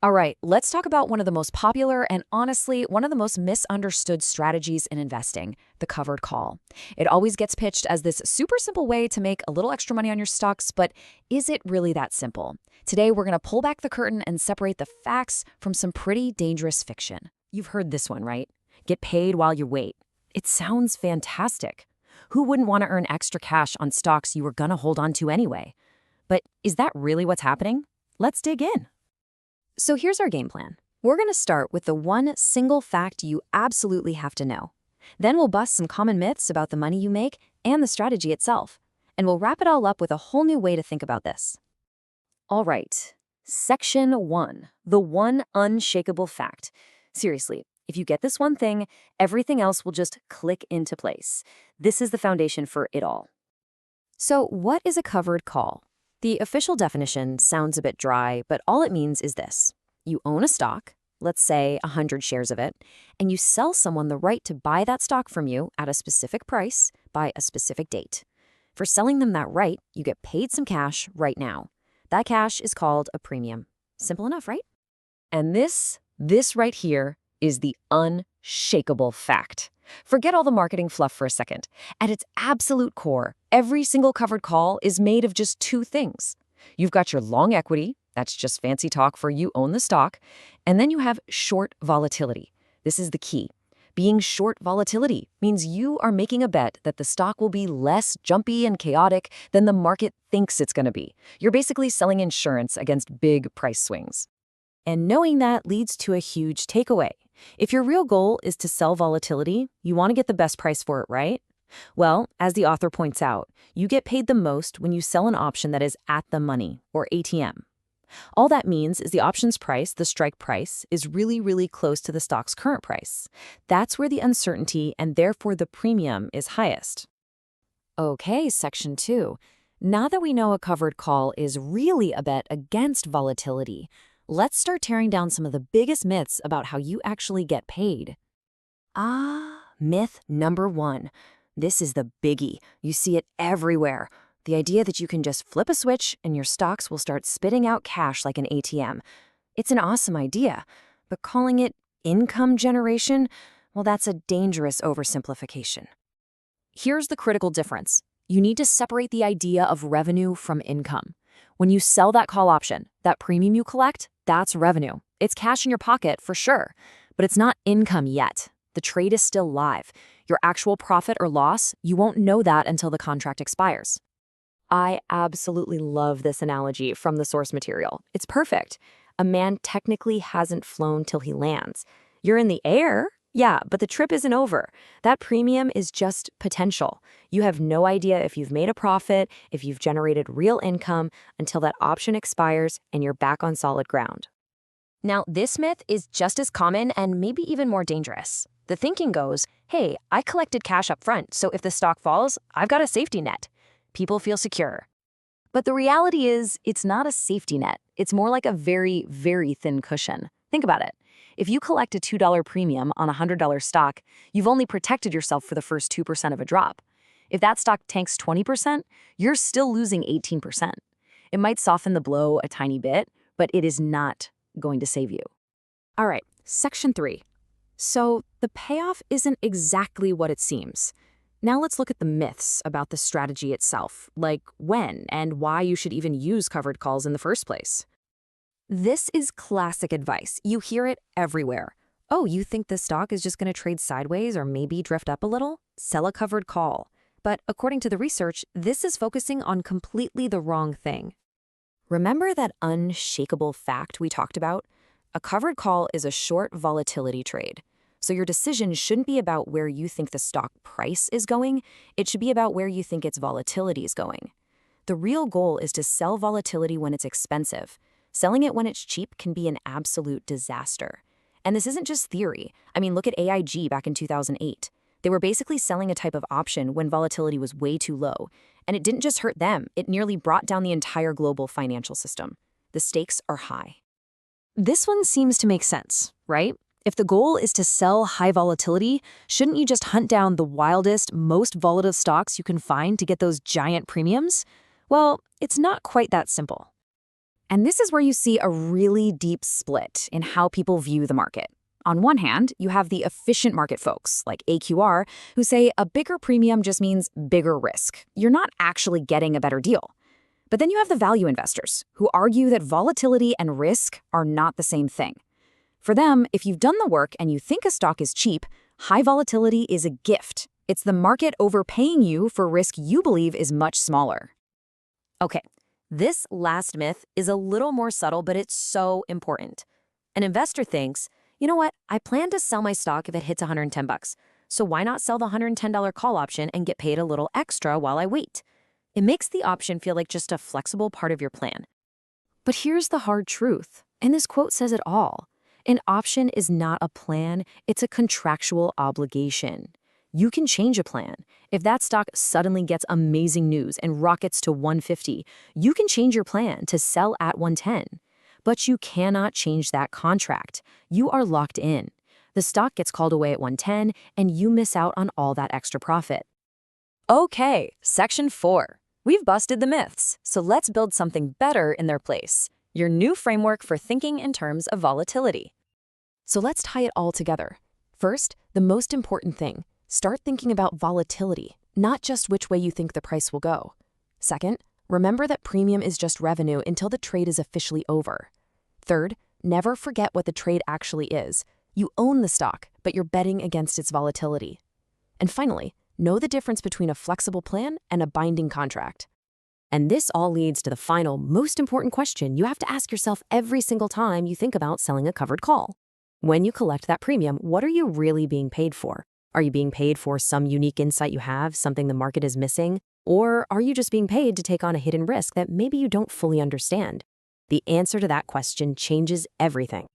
All right, let's talk about one of the most popular and honestly, one of the most misunderstood strategies in investing, the covered call. It always gets pitched as this super simple way to make a little extra money on your stocks, but is it really that simple? Today, we're going to pull back the curtain and separate the facts from some pretty dangerous fiction. You've heard this one, right? Get paid while you wait. It sounds fantastic. Who wouldn't want to earn extra cash on stocks you were going to hold on to anyway? But is that really what's happening? Let's dig in. So here's our game plan. We're going to start with the one single fact you absolutely have to know. Then we'll bust some common myths about the money you make and the strategy itself. And we'll wrap it all up with a whole new way to think about this. All right, Section 1, the one unshakable fact. Seriously, if you get this one thing, everything else will just click into place. This is the foundation for it all. So what is a covered call? The official definition sounds a bit dry, but all it means is this. You own a stock, let's say 100 shares of it, and you sell someone the right to buy that stock from you at a specific price by a specific date. For selling them that right, you get paid some cash right now. That cash is called a premium. Simple enough, right? And this right here is the unshakable fact. Forget all the marketing fluff for a second. At its absolute core, every single covered call is made of just two things. You've got your long equity, that's just fancy talk for you own the stock, and then you have short volatility. This is the key. Being short volatility means you are making a bet that the stock will be less jumpy and chaotic than the market thinks it's going to be. You're basically selling insurance against big price swings. And knowing that leads to a huge takeaway. If your real goal is to sell volatility, you want to get the best price for it, right? Well, as the author points out, you get paid the most when you sell an option that is at the money, or ATM. All that means is the option's price, the strike price, is really, really close to the stock's current price. That's where the uncertainty and therefore the premium is highest. Okay, Section 2. Now that we know a covered call is really a bet against volatility, let's start tearing down some of the biggest myths about how you actually get paid. Myth number 1. This is the biggie. You see it everywhere. The idea that you can just flip a switch and your stocks will start spitting out cash like an ATM. It's an awesome idea, but calling it income generation, well, that's a dangerous oversimplification. Here's the critical difference. You need to separate the idea of revenue from income. When you sell that call option, that premium you collect, that's revenue. It's cash in your pocket for sure, but it's not income yet. The trade is still live. Your actual profit or loss, you won't know that until the contract expires. I absolutely love this analogy from the source material. It's perfect. A man technically hasn't flown till he lands. You're in the air? Yeah, but the trip isn't over. That premium is just potential. You have no idea if you've made a profit, if you've generated real income until that option expires and you're back on solid ground. Now, this myth is just as common and maybe even more dangerous. The thinking goes, hey, I collected cash up front, so if the stock falls, I've got a safety net. People feel secure. But the reality is, it's not a safety net. It's more like a very, very thin cushion. Think about it. If you collect a $2 premium on a $100 stock, you've only protected yourself for the first 2% of a drop. If that stock tanks 20%, you're still losing 18%. It might soften the blow a tiny bit, but it is not going to save you. All right, Section 3. So the payoff isn't exactly what it seems. Now let's look at the myths about the strategy itself, like when and why you should even use covered calls in the first place. This is classic advice. You hear it everywhere. Oh, you think the stock is just going to trade sideways or maybe drift up a little? Sell a covered call. But according to the research, this is focusing on completely the wrong thing. Remember that unshakable fact we talked about? A covered call is a short volatility trade. So your decision shouldn't be about where you think the stock price is going. It should be about where you think its volatility is going. The real goal is to sell volatility when it's expensive. Selling it when it's cheap can be an absolute disaster. And this isn't just theory. I mean, look at AIG back in 2008. They were basically selling a type of option when volatility was way too low. And it didn't just hurt them, it nearly brought down the entire global financial system. The stakes are high. This one seems to make sense, right? If the goal is to sell high volatility, shouldn't you just hunt down the wildest, most volatile stocks you can find to get those giant premiums? Well, it's not quite that simple. And this is where you see a really deep split in how people view the market. On one hand, you have the efficient market folks, like AQR, who say a bigger premium just means bigger risk. You're not actually getting a better deal. But then you have the value investors, who argue that volatility and risk are not the same thing. For them, if you've done the work and you think a stock is cheap, high volatility is a gift. It's the market overpaying you for risk you believe is much smaller. Okay, this last myth is a little more subtle, but it's so important. An investor thinks, you know what, I plan to sell my stock if it hits 110 bucks. So why not sell the $110 call option and get paid a little extra while I wait? It makes the option feel like just a flexible part of your plan. But here's the hard truth, and this quote says it all. An option is not a plan, it's a contractual obligation. You can change a plan. If that stock suddenly gets amazing news and rockets to 150, you can change your plan to sell at 110. But you cannot change that contract. You are locked in. The stock gets called away at 110, and you miss out on all that extra profit. Okay, section 4. We've busted the myths, so let's build something better in their place. Your new framework for thinking in terms of volatility. So let's tie it all together. First, the most important thing, start thinking about volatility, not just which way you think the price will go. Second, remember that premium is just revenue until the trade is officially over. Third, never forget what the trade actually is. You own the stock, but you're betting against its volatility. And finally, know the difference between a flexible plan and a binding contract. And this all leads to the final, most important question you have to ask yourself every single time you think about selling a covered call. When you collect that premium, what are you really being paid for? Are you being paid for some unique insight you have, something the market is missing? Or are you just being paid to take on a hidden risk that maybe you don't fully understand? The answer to that question changes everything.